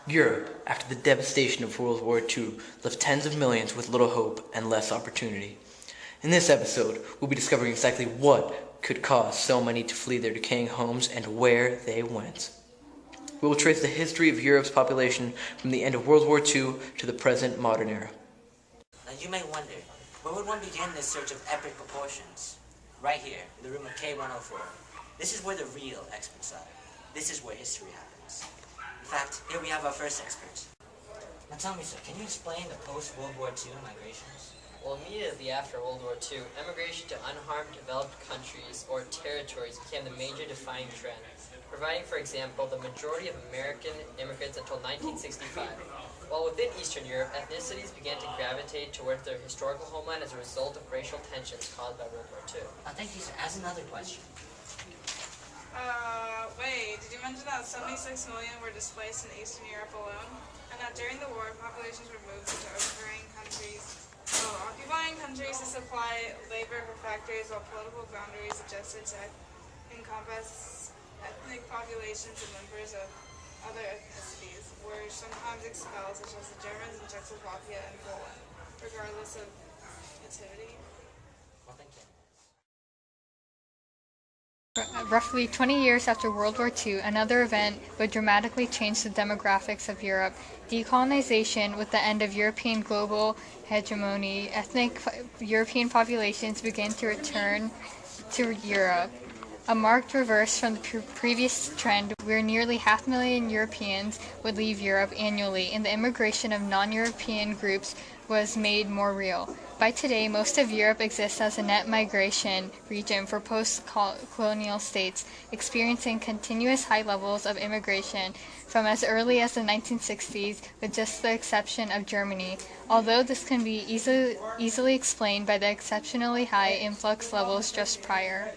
Europe, after the devastation of World War II, left tens of millions with little hope and less opportunity. In this episode, we'll be discovering exactly what could cause so many to flee their decaying homes and where they went. We will trace the history of Europe's population from the end of World War II to the present modern era. Now you may wonder, where would one begin this search of epic proportions? Right here, in the room of K104. This is where the real experts are. This is where history happens. In fact, here we have our first expert. Now tell me, sir, can you explain the post-World War II migrations? Well, immediately after World War II, emigration to unharmed developed countries or territories became the major defining trend, providing, for example, the majority of American immigrants until 1965. While within Eastern Europe, ethnicities began to gravitate towards their historical homeland as a result of racial tensions caused by World War II. Thank you, sir. As another question. Wait, did you mention that 76 million were displaced in Eastern Europe alone? And that during the war, populations were moved into occupying countries to supply labor for factories while political boundaries adjusted to encompass ethnic populations and members of other ethnicities were sometimes expelled, such as the Germans in Czechoslovakia and Poland, regardless of nativity? Well, thank you. Roughly 20 years after World War II, another event would dramatically change the demographics of Europe. Decolonization, with the end of European global hegemony, ethnic European populations began to return to Europe. A marked reverse from the previous trend, where nearly 500,000 Europeans would leave Europe annually, and the immigration of non-European groups was made more real. By today, most of Europe exists as a net migration region for post-colonial states, experiencing continuous high levels of immigration from as early as the 1960s, with just the exception of Germany, although this can be easily explained by the exceptionally high influx levels just prior.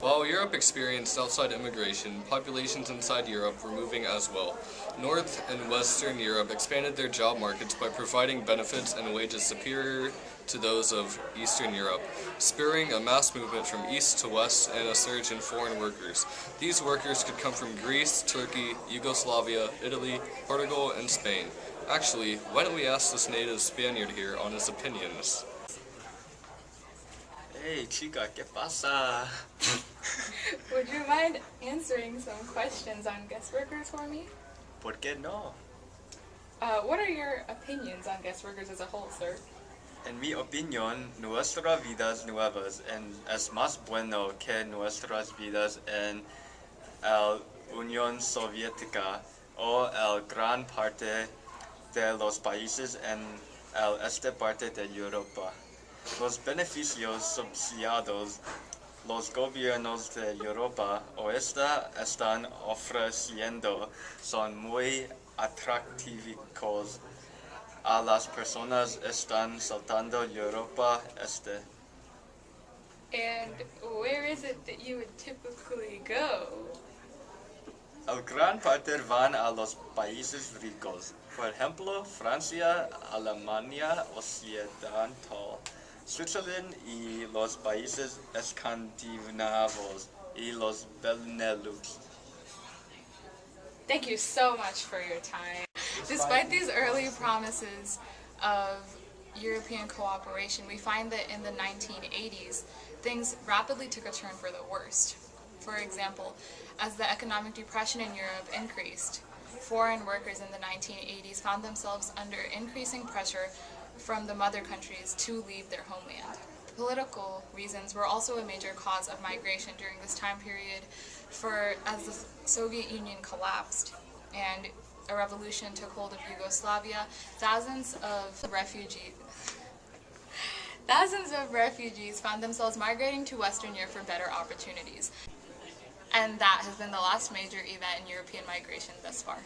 While Europe experienced outside immigration, populations inside Europe were moving as well. North and Western Europe expanded their job markets by providing benefits and wages superior to those of Eastern Europe, spurring a mass movement from east to west and a surge in foreign workers. These workers could come from Greece, Turkey, Yugoslavia, Italy, Portugal, and Spain. Actually, why don't we ask this native Spaniard here on his opinions? Hey, chica, ¿qué pasa? Would you mind answering some questions on guest workers for me? ¿Por qué no? What are your opinions on guest workers as a whole, sir? En mi opinión, nuestras vidas nuevas es más bueno que nuestras vidas en la Unión Soviética o la gran parte de los países en el este parte de Europa. Los beneficios subsidiados los gobiernos de Europa Oeste están ofreciendo son muy atractivos a las personas que están saltando Europa Este. And where is it that you would typically go? El gran parte van a los países ricos, por ejemplo, Francia, Alemania Occidental, Switzerland y los países escandinavos y los Benelux. Thank you so much for your time. Despite these early promises of European cooperation, we find that in the 1980s, things rapidly took a turn for the worst. For example, as the economic depression in Europe increased, foreign workers in the 1980s found themselves under increasing pressure from the mother countries to leave their homeland. Political reasons were also a major cause of migration during this time period, as the Soviet Union collapsed and a revolution took hold of Yugoslavia, thousands of refugees found themselves migrating to Western Europe for better opportunities. And that has been the last major event in European migration thus far.